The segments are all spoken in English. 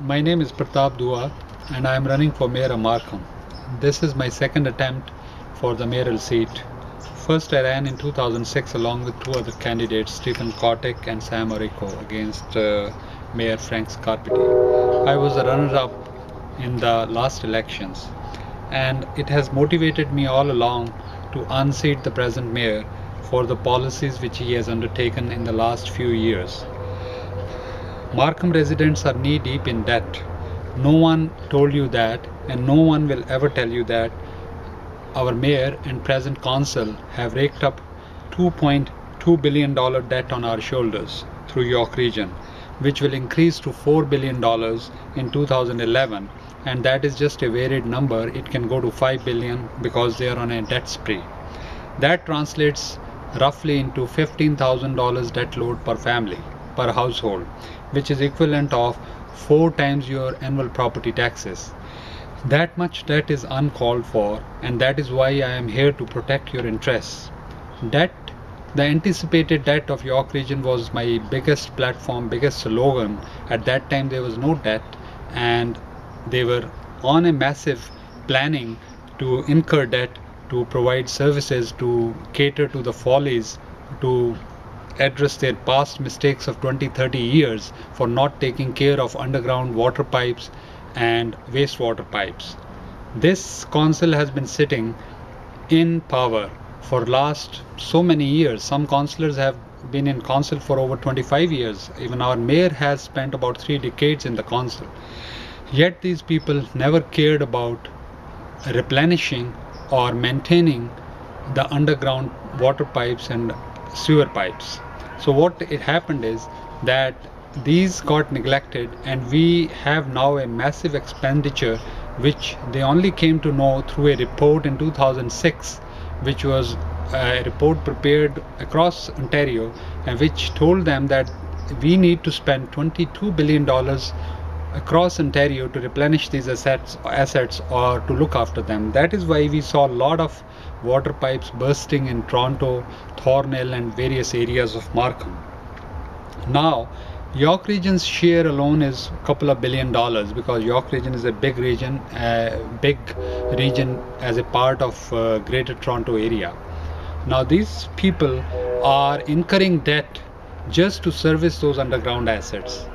My name is Pratap Dua and I am running for Mayor of Markham. This is my second attempt for the mayoral seat. First I ran in 2006 along with two other candidates, Stephen Kotick and Sam Orico, against Mayor Frank Scarpiti. I was the runner-up in the last elections, and it has motivated me all along to unseat the present mayor for the policies which he has undertaken in the last few years. Markham residents are knee-deep in debt. No one told you that, and no one will ever tell you that. Our mayor and present council have raked up $2.2 billion debt on our shoulders through York Region, which will increase to $4 billion in 2011, and that is just a varied number. It can go to $5 billion because they are on a debt spree. That translates roughly into $15,000 debt load per family, per household, which is equivalent of 4 times your annual property taxes. That much debt is uncalled for, and that is why I am here to protect your interests. The anticipated debt of York Region was my biggest platform, biggest slogan. At that time there was no debt, and they were on a massive planning to incur debt, to provide services, to cater to the follies, to address their past mistakes of 20-30 years for not taking care of underground water pipes and wastewater pipes. This council has been sitting in power for last so many years. Some councillors have been in council for over 25 years. Even our mayor has spent about 3 decades in the council. Yet these people never cared about replenishing or maintaining the underground water pipes and sewer pipes. So what it happened is that these got neglected, and we have now a massive expenditure which they only came to know through a report in 2006, which was a report prepared across Ontario, and which told them that we need to spend $22 billion across Ontario to replenish these assets or to look after them. That is why we saw a lot of water pipes bursting in Toronto, Thornhill and various areas of Markham. Now, York Region's share alone is a couple of $1 billion, because York Region is a big region as a part of Greater Toronto area. Now these people are incurring debt just to service those underground assets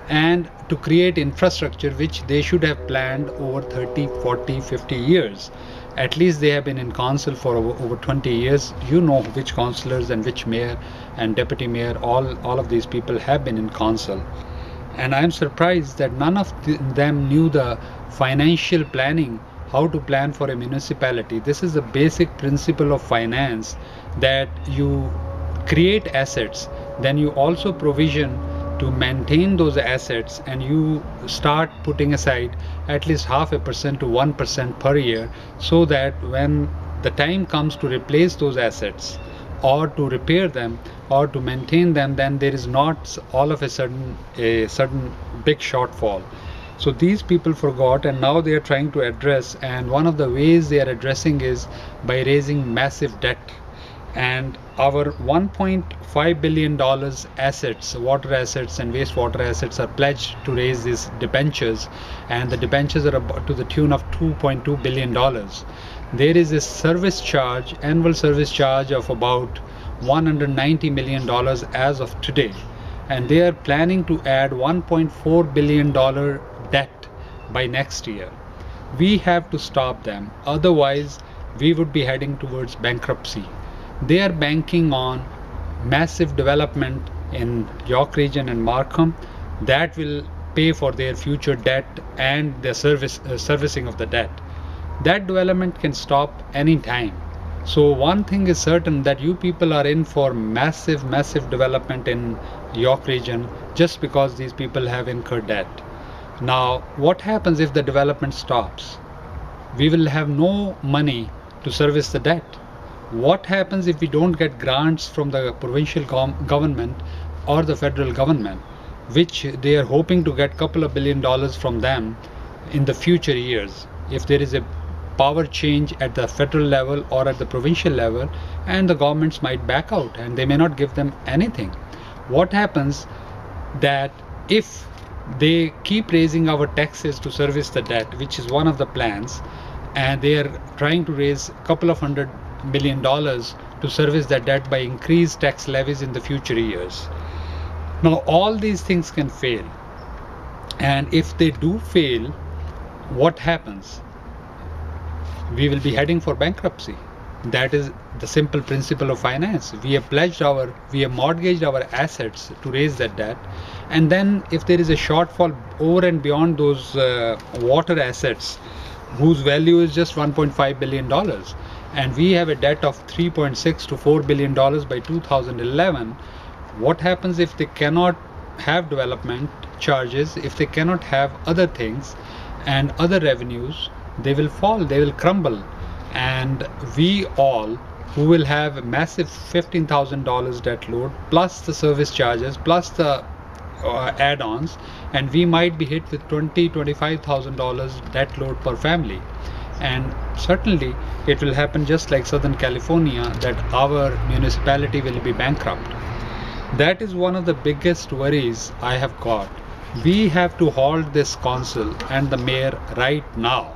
and to create infrastructure which they should have planned over 30, 40, 50 years. At least they have been in council for over 20 years. You know which councillors and which mayor and deputy mayor, all of these people have been in council. And I am surprised that none of them knew the financial planning, how to plan for a municipality. This is the basic principle of finance, that you create assets, then you also provision to maintain those assets, and you start putting aside at least 0.5% to 1% per year, so that when the time comes to replace those assets or to repair them or to maintain them, then there is not all of a sudden big shortfall. So these people forgot, and now they are trying to address, and one of the ways they are addressing is by raising massive debt. And our $1.5 billion assets, water assets and wastewater assets, are pledged to raise these debentures, and the debentures are to the tune of $2.2 billion. There is a service charge, annual service charge of about $190 million as of today, and they are planning to add $1.4 billion debt by next year. We have to stop them, otherwise we would be heading towards bankruptcy. They are banking on massive development in York Region and Markham that will pay for their future debt and the servicing of the debt. That development can stop any time. So one thing is certain, that you people are in for massive development in York Region just because these people have incurred debt. Now what happens if the development stops? We will have no money to service the debt. What happens if we don't get grants from the provincial government or the federal government, which they are hoping to get a couple of $1 billion from them in the future years? If there is a power change at the federal level or at the provincial level, and the governments might back out and they may not give them anything. What happens that if They keep raising our taxes to service the debt, which is one of the plans, and they are trying to raise a couple of $100 million to service that debt by increased tax levies in the future years. Now, all these things can fail, and if they do fail, what happens? We will be heading for bankruptcy. That is the simple principle of finance. We have mortgaged our assets to raise that debt, and then if there is a shortfall over and beyond those water assets, whose value is just $1.5 billion, and we have a debt of $3.6 to $4 billion by 2011, what happens if they cannot have development charges, if they cannot have other things and other revenues? They will fall, they will crumble, and we all who will have a massive $15,000 debt load plus the service charges plus the add-ons, and we might be hit with $25,000 debt load per family. And certainly it will happen just like Southern California, that our municipality will be bankrupt. That is one of the biggest worries I have got. We have to halt this council and the mayor right now.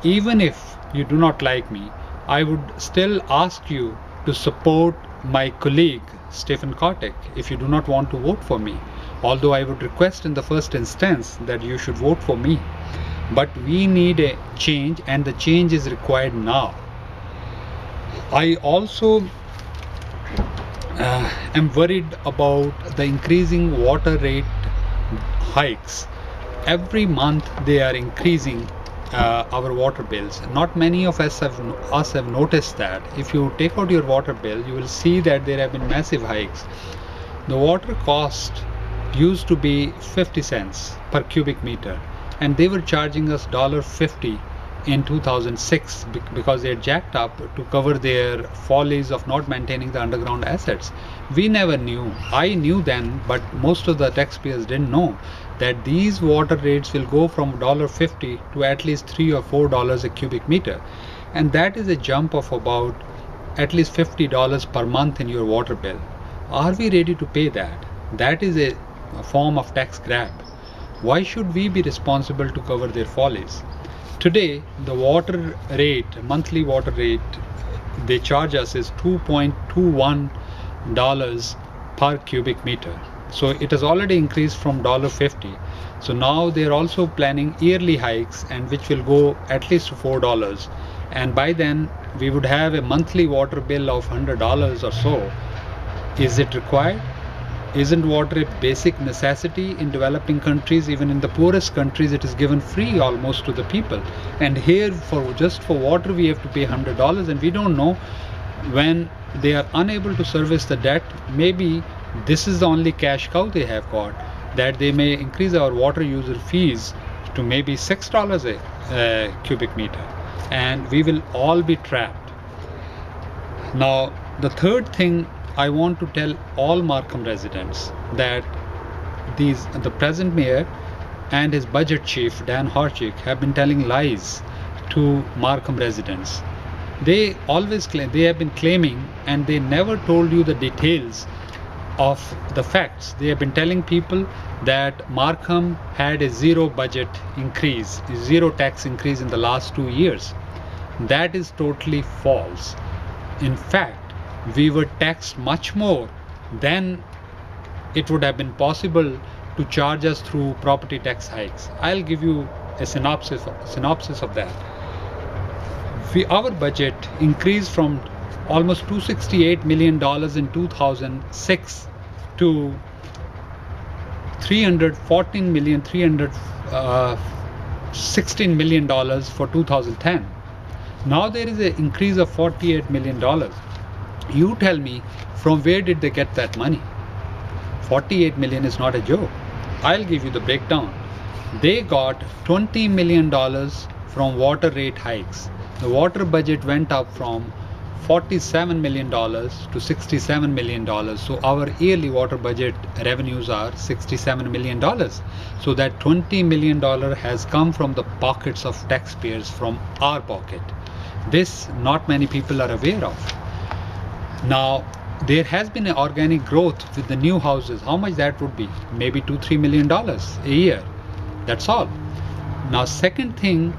Even if you do not like me, I would still ask you to support my colleague Stephen Kotick if you do not want to vote for me. Although I would request in the first instance that you should vote for me. But we need a change, and the change is required now. I also am worried about the increasing water rate hikes. Every month they are increasing our water bills. Not many of us have noticed that. If you take out your water bill, you will see that there have been massive hikes. The water cost used to be 50 cents per cubic meter, and they were charging us $1.50 in 2006 because they had jacked up to cover their follies of not maintaining the underground assets. We never knew. I knew then, but most of the taxpayers didn't know that these water rates will go from $1.50 to at least $3 or $4 a cubic meter, and that is a jump of about at least $50 per month in your water bill. Are we ready to pay that? That is a form of tax grab. Why should we be responsible to cover their follies? Today, the water rate, monthly water rate they charge us is $2.21 per cubic meter. So it has already increased from $1.50. So now they are also planning yearly hikes, and which will go at least to $4. And by then we would have a monthly water bill of $100 or so. Is it required? Isn't water a basic necessity in developing countries? Even in the poorest countries, it is given free almost to the people. And here, just for water, we have to pay $100, and we don't know when they are unable to service the debt. Maybe this is the only cash cow they have got, that they may increase our water user fees to maybe $6 a cubic meter, and we will all be trapped. Now, the third thing I want to tell all Markham residents, that the present mayor and his budget chief Dan Horchick have been telling lies to Markham residents. They always claim, they have been claiming, and they never told you the details of the facts. They have been telling people that Markham had a zero budget increase, zero tax increase in the last 2 years. That is totally false. In fact, we were taxed much more than it would have been possible to charge us through property tax hikes. I'll give you a synopsis of that. Our budget increased from almost $268 million in 2006 to $316 million for 2010. Now there is an increase of $48 million. You tell me, from where did they get that money? 48 million is not a joke. I'll give you the breakdown. They got $20 million from water rate hikes. The water budget went up from $47 million to $67 million. So our yearly water budget revenues are $67 million. So that $20 million has come from the pockets of taxpayers, from our pocket. This not many people are aware of. Now, there has been an organic growth with the new houses. How much that would be? Maybe $2-3 million a year. That's all. Now, second thing,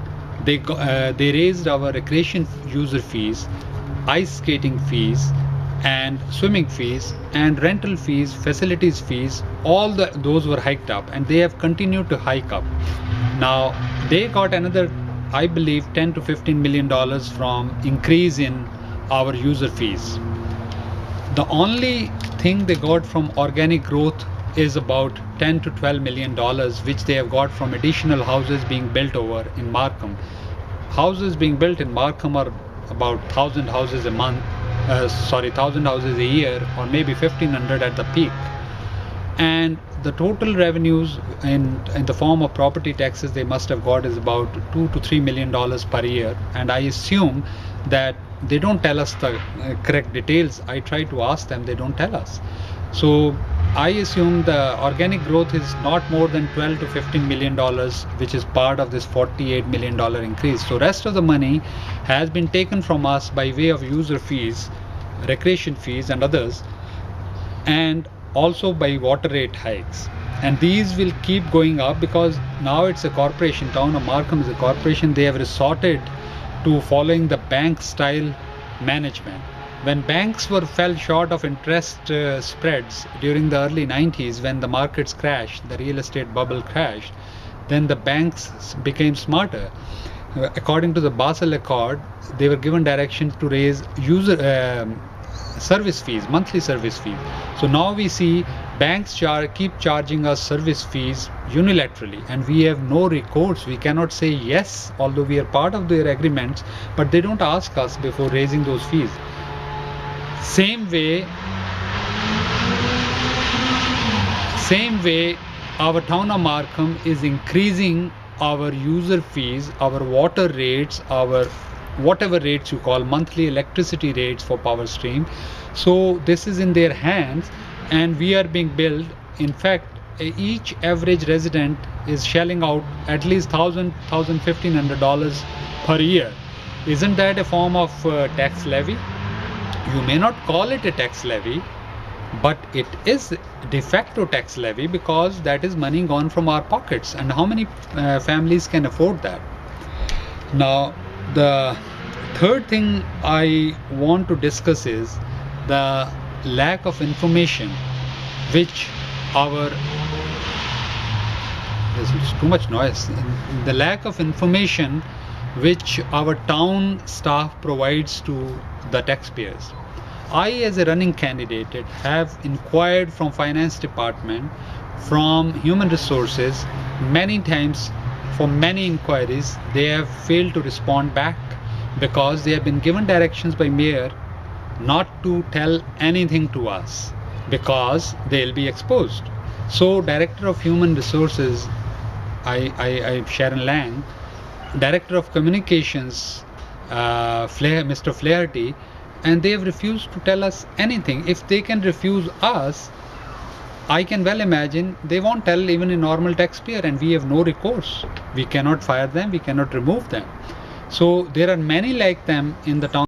they raised our recreation user fees, ice skating fees, and swimming fees, and rental fees, facilities fees. All those were hiked up, and they have continued to hike up. Now they got another, I believe, 10 to 15 million dollars from increase in our user fees. The only thing they got from organic growth is about 10 to 12 million dollars, which they have got from additional houses being built over in Markham. Houses being built in Markham are about 1,000 houses a month, 1,000 houses a year, or maybe 1,500 at the peak. And the total revenues in the form of property taxes they must have got is about $2 to $3 million per year. And I assume that they don't tell us the correct details. I try to ask them, they don't tell us. So I assume the organic growth is not more than 12 to 15 million dollars, which is part of this $48 million increase. So rest of the money has been taken from us by way of user fees, recreation fees, and others, and also by water rate hikes. And these will keep going up because now it's a corporation. Town of Markham is a corporation. They have resorted to following the bank style management. When banks fell short of interest spreads during the early 90s, when the markets crashed, the real estate bubble crashed, then the banks became smarter. According to the Basel Accord, they were given direction to raise service fees, monthly service fees. So now we see banks keep charging us service fees unilaterally, and we have no recourse. We cannot say yes, although we are part of their agreements, but they don't ask us before raising those fees. Same way, our town of Markham is increasing our user fees, our water rates, our whatever rates you call, monthly electricity rates for PowerStream. So this is in their hands, and we are being billed. In fact, each average resident is shelling out at least $1,000, $1,500 per year. Isn't that a form of tax levy? You may not call it a tax levy, but it is de facto tax levy because that is money gone from our pockets. And how many families can afford that? Now, the third thing I want to discuss is the lack of information which there's too much noise. The lack of information which our town staff provides to the taxpayers. I, as a running candidate, have inquired from finance department, from human resources many times. For many inquiries, they have failed to respond back because they have been given directions by mayor not to tell anything to us because they'll be exposed. So Director of Human Resources, Sharon Lang, Director of Communications, Mr. Flaherty, and they have refused to tell us anything. If they can refuse us, I can well imagine they won't tell even a normal taxpayer, and we have no recourse. We cannot fire them, we cannot remove them. So there are many like them in the town.